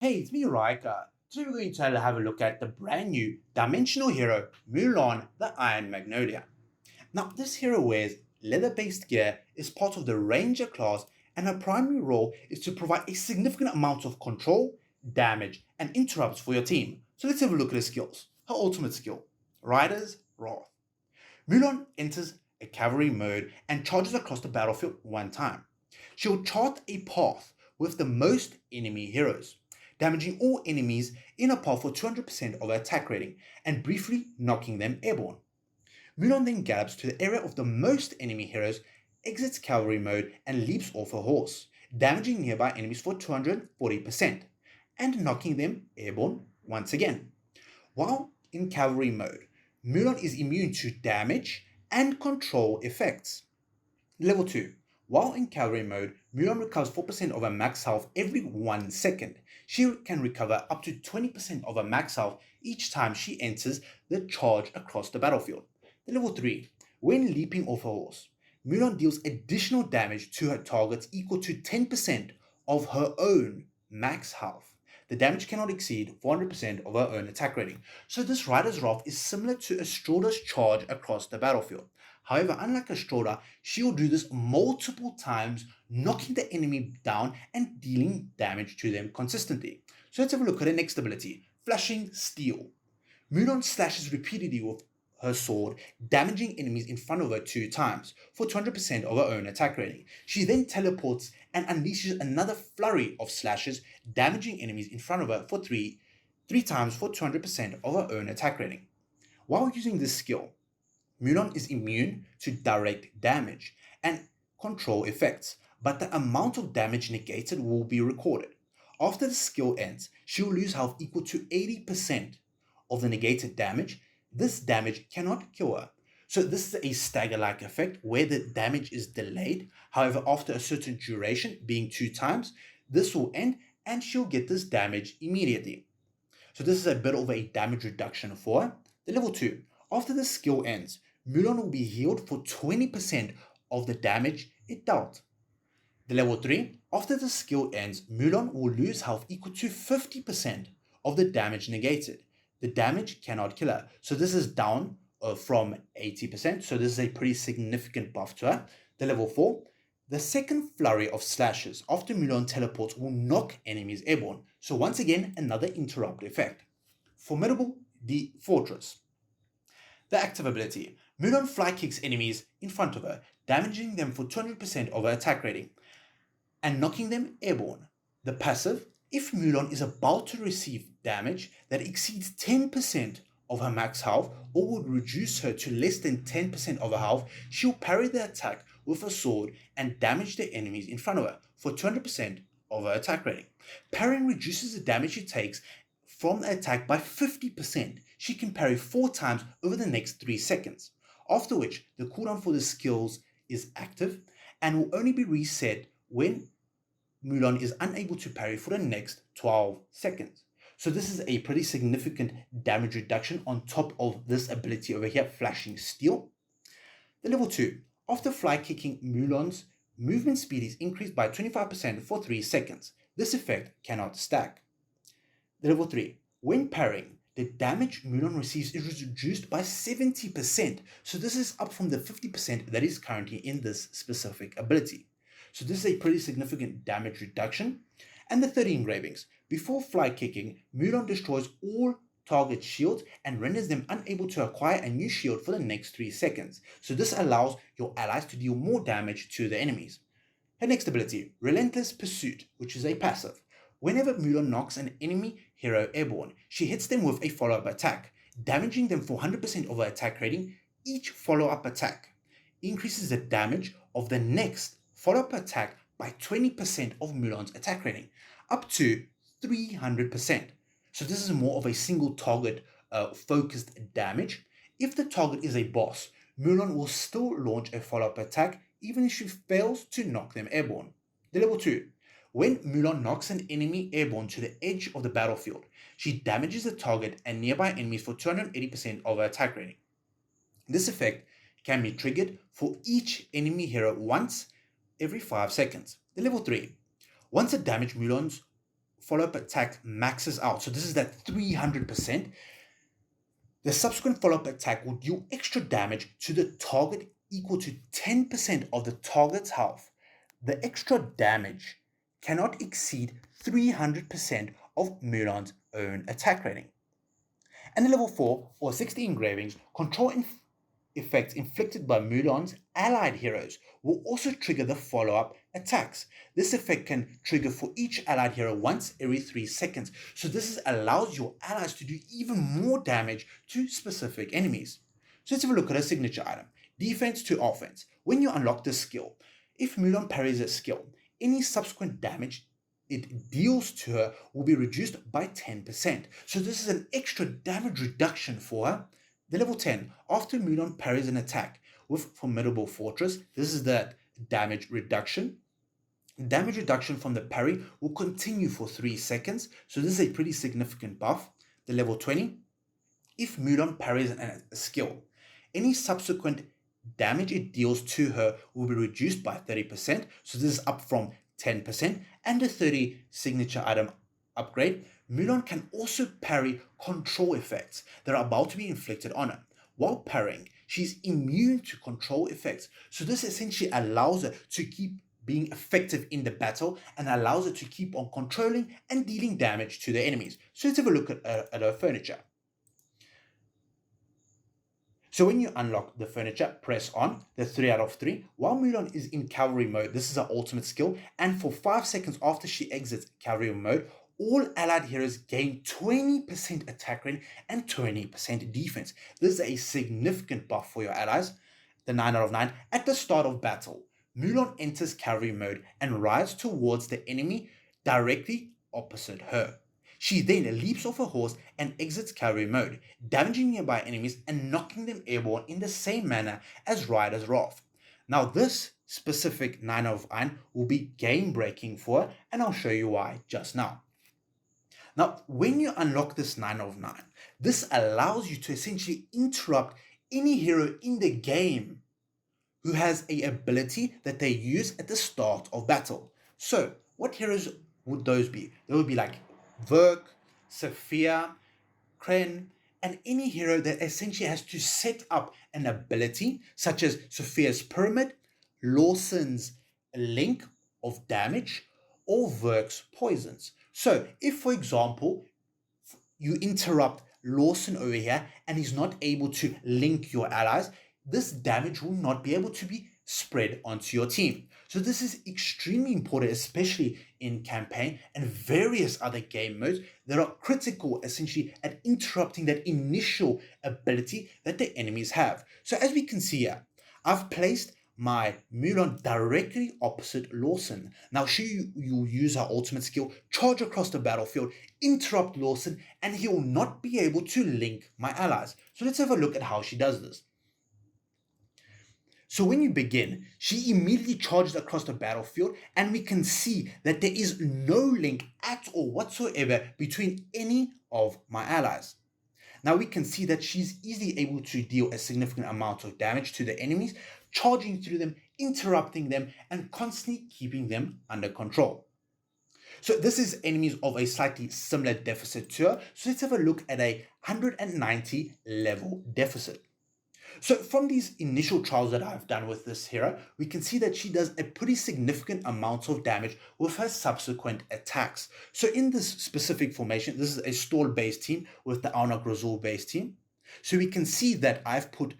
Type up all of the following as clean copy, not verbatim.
Hey, it's me, Raika. Today we're going to have a look at the brand new dimensional hero, Mulan, the Iron Magnolia. Now, this hero wears leather-based gear, is part of the Ranger class, and her primary role is to provide a significant amount of control, damage, and interrupts for your team. So let's have a look at her skills. Her ultimate skill, Rider's Wrath. Mulan enters a cavalry mode and charges across the battlefield one time. She'll chart a path with the most enemy heroes, damaging all enemies in a path for 200% of her attack rating and briefly knocking them airborne. Mulan then gallops to the area of the most enemy heroes, exits cavalry mode, and leaps off her horse, damaging nearby enemies for 240% and knocking them airborne once again. While in cavalry mode, Mulan is immune to damage and control effects. Level 2. While in cavalry mode, Mulan recovers 4% of her max health every 1 second. She can recover up to 20% of her max health each time she enters the charge across the battlefield. Level 3. When leaping off her horse, Mulan deals additional damage to her targets equal to 10% of her own max health. The damage cannot exceed 400% of her own attack rating. So this Rider's Wrath is similar to Estroda's charge across the battlefield. However, unlike Estroda, she will do this multiple times, knocking the enemy down and dealing damage to them consistently. So let's have a look at her next ability, Flashing Steel. Mulan slashes repeatedly with her sword, damaging enemies in front of her 2 times for 200% of her own attack rating. She then teleports and unleashes another flurry of slashes, damaging enemies in front of her for three times for 200% of her own attack rating. While using this skill, Mulan is immune to direct damage and control effects, but the amount of damage negated will be recorded. After the skill ends, she will lose health equal to 80% of the negated damage. This damage cannot kill her. So this is a stagger-like effect where the damage is delayed. However, after a certain duration, being 2 times, this will end and she'll get this damage immediately. So this is a bit of a damage reduction for her. The level 2. After the skill ends, Mulan will be healed for 20% of the damage it dealt. The level 3. After the skill ends, Mulan will lose health equal to 50% of the damage negated. The damage cannot kill her. So this is down from 80%. So this is a pretty significant buff to her. The level 4. The second flurry of slashes after Mulan teleports will knock enemies airborne. So once again, another interrupt effect. Formidable the Fortress. The active ability. Mulan fly kicks enemies in front of her, damaging them for 200% of her attack rating and knocking them airborne. The passive. If Mulan is about to receive damage that exceeds 10% of her max health or would reduce her to less than 10% of her health, she'll parry the attack with a sword and damage the enemies in front of her for 200% of her attack rating. Parrying reduces the damage she takes from the attack by 50%. She can parry 4 times over the next 3 seconds, after which the cooldown for the skills is active and will only be reset when Mulan is unable to parry for the next 12 seconds. So this is a pretty significant damage reduction on top of this ability over here, Flashing Steel. The level 2. After fly kicking, Mulan's movement speed is increased by 25% for 3 seconds. This effect cannot stack. The level 3. When parrying, the damage Mulan receives is reduced by 70%. So this is up from the 50% that is currently in this specific ability. So this is a pretty significant damage reduction. And the 30 engravings. Before fly kicking, Mulan destroys all target shields and renders them unable to acquire a new shield for the next 3 seconds. So this allows your allies to deal more damage to the enemies. Her next ability, Relentless Pursuit, which is a passive. Whenever Mulan knocks an enemy hero airborne, she hits them with a follow-up attack, damaging them for 100% of her attack rating. Each follow-up attack increases the damage of the next follow-up attack by 20% of Mulan's attack rating, up to 300%. So this is more of a single target focused damage. If the target is a boss, Mulan will still launch a follow-up attack even if she fails to knock them airborne. The level 2. When Mulan knocks an enemy airborne to the edge of the battlefield, she damages the target and nearby enemies for 280% of her attack rating. This effect can be triggered for each enemy hero once every 5 seconds. The level 3. Once a damaged Mulan's follow-up attack maxes out, so this is that 300%, the subsequent follow-up attack will deal extra damage to the target equal to 10% of the target's health. The extra damage cannot exceed 300% of Mulan's own attack rating. And the level 4 or 60 engravings control effects inflicted by Mulan's allied heroes will also trigger the follow-up attacks. This effect can trigger for each allied hero once every 3 seconds. So this allows your allies to do even more damage to specific enemies. So let's have a look at a signature item. Defense to offense. When you unlock this skill, if Mulan parries a skill, any subsequent damage it deals to her will be reduced by 10%. So this is an extra damage reduction for her. The level 10, after Mulan parries an attack with Formidable Fortress, this is the damage reduction. Damage reduction from the parry will continue for 3 seconds, so this is a pretty significant buff. The level 20, if Mulan parries a skill, any subsequent damage it deals to her will be reduced by 30%, so this is up from 10%, and a 30 signature item upgrade. Mulan can also parry control effects that are about to be inflicted on her. While parrying, she's immune to control effects, so this essentially allows her to keep being effective in the battle and allows her to keep on controlling and dealing damage to the enemies. So let's have a look at her furniture. So when you unlock the furniture, press on the 3 out of 3. While Mulan is in cavalry mode, this is her ultimate skill, and for 5 seconds after she exits cavalry mode, all allied heroes gain 20% attack rate and 20% defense. This is a significant buff for your allies. The 9 out of 9. At the start of battle, Mulan enters cavalry mode and rides towards the enemy directly opposite her. She then leaps off her horse and exits cavalry mode, damaging nearby enemies and knocking them airborne in the same manner as Rider's Wrath. Now this specific 9 out of 9 will be game breaking for her, and I'll show you why just now. Now when you unlock this 9 out of 9, this allows you to essentially interrupt any hero in the game who has an ability that they use at the start of battle. So what heroes would those be? They would be like Verk, Sophia, Kren, and any hero that essentially has to set up an ability such as Sophia's Pyramid, Lawson's Link of Damage, or Verk's Poisons. So if, for example, you interrupt Lawson over here and he's not able to link your allies, this damage will not be able to be spread onto your team. So this is extremely important, especially in campaign and various other game modes that are critical essentially at interrupting that initial ability that the enemies have. So as we can see here, I've placed my Mulan directly opposite Lawson. Now she will use her ultimate skill, charge across the battlefield, interrupt Lawson, and he will not be able to link my allies. So let's have a look at how she does this. So when you begin, she immediately charges across the battlefield, and we can see that there is no link at all whatsoever between any of my allies. Now we can see that she's easily able to deal a significant amount of damage to the enemies, charging through them, interrupting them, and constantly keeping them under control. So this is enemies of a slightly similar deficit to her. So let's have a look at a 190 level deficit. So from these initial trials that I've done with this hero, we can see that she does a pretty significant amount of damage with her subsequent attacks. So in this specific formation, this is a stall-based team with the Anak Razul-based team. So we can see that I've put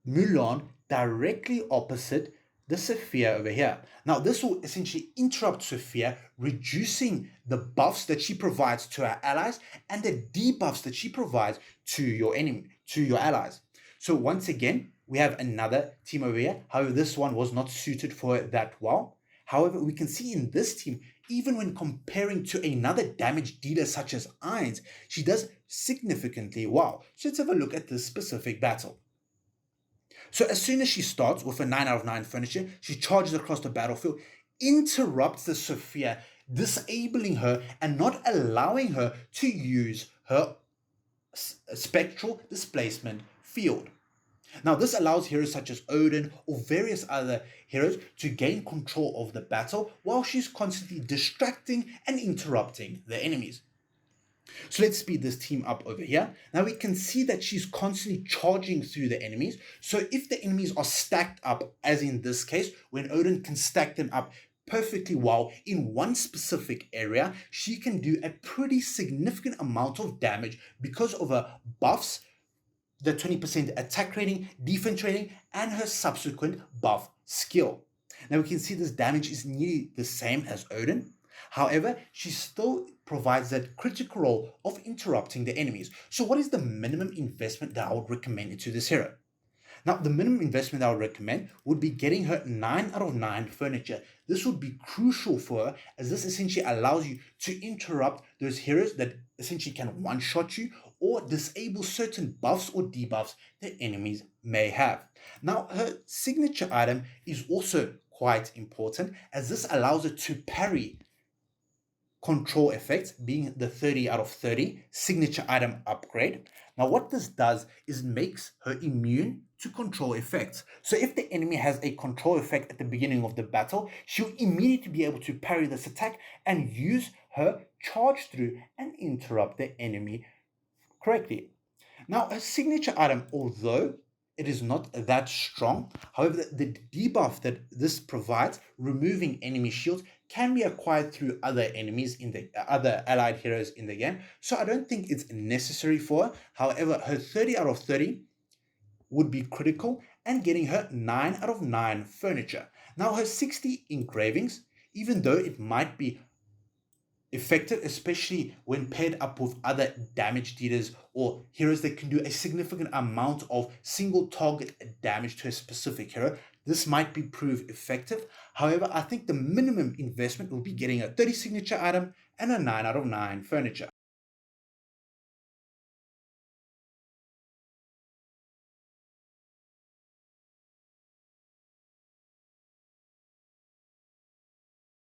Mulan directly opposite the Sophia over here. Now this will essentially interrupt Sophia, reducing the buffs that she provides to her allies and the debuffs that she provides to your enemy, to your allies. So once again, we have another team over here. However, this one was not suited for it that well. However, we can see in this team, even when comparing to another damage dealer such as Irons, she does significantly well. So let's have a look at this specific battle. So as soon as she starts with a 9 out of 9 furniture, she charges across the battlefield, interrupts the Sophia, disabling her and not allowing her to use her spectral displacement field. Now, this allows heroes such as Odin or various other heroes to gain control of the battle while she's constantly distracting and interrupting the enemies. So let's speed this team up over here. Now we can see that she's constantly charging through the enemies. So if the enemies are stacked up, as in this case, when Odin can stack them up perfectly well in one specific area, she can do a pretty significant amount of damage because of her buffs, the 20% attack rating, defense rating, and her subsequent buff skill. Now we can see this damage is nearly the same as Odin. However, she still provides that critical role of interrupting the enemies. So what is the minimum investment that I would recommend into this hero? Now, the minimum investment I would recommend would be getting her 9 out of 9 furniture. This would be crucial for her, as this essentially allows you to interrupt those heroes that essentially can one-shot you or disable certain buffs or debuffs that enemies may have. Now, her signature item is also quite important, as this allows her to parry control effects, being the 30 out of 30 signature item upgrade. Now, what this does is it makes her immune to control effects. So if the enemy has a control effect at the beginning of the battle, she'll immediately be able to parry this attack and use her charge through and interrupt the enemy correctly. Now, her signature item, although it is not that strong, however, the debuff that this provides, removing enemy shields, can be acquired through other enemies in the other allied heroes in the game. So I don't think it's necessary for her. However, her 30 out of 30 would be critical, and getting her 9 out of 9 furniture. Now, her 60 engravings, even though it might be effective, especially when paired up with other damage dealers or heroes that can do a significant amount of single target damage to a specific hero, this might be proved effective. However, I think the minimum investment will be getting a 30 signature item and a 9 out of 9 furniture.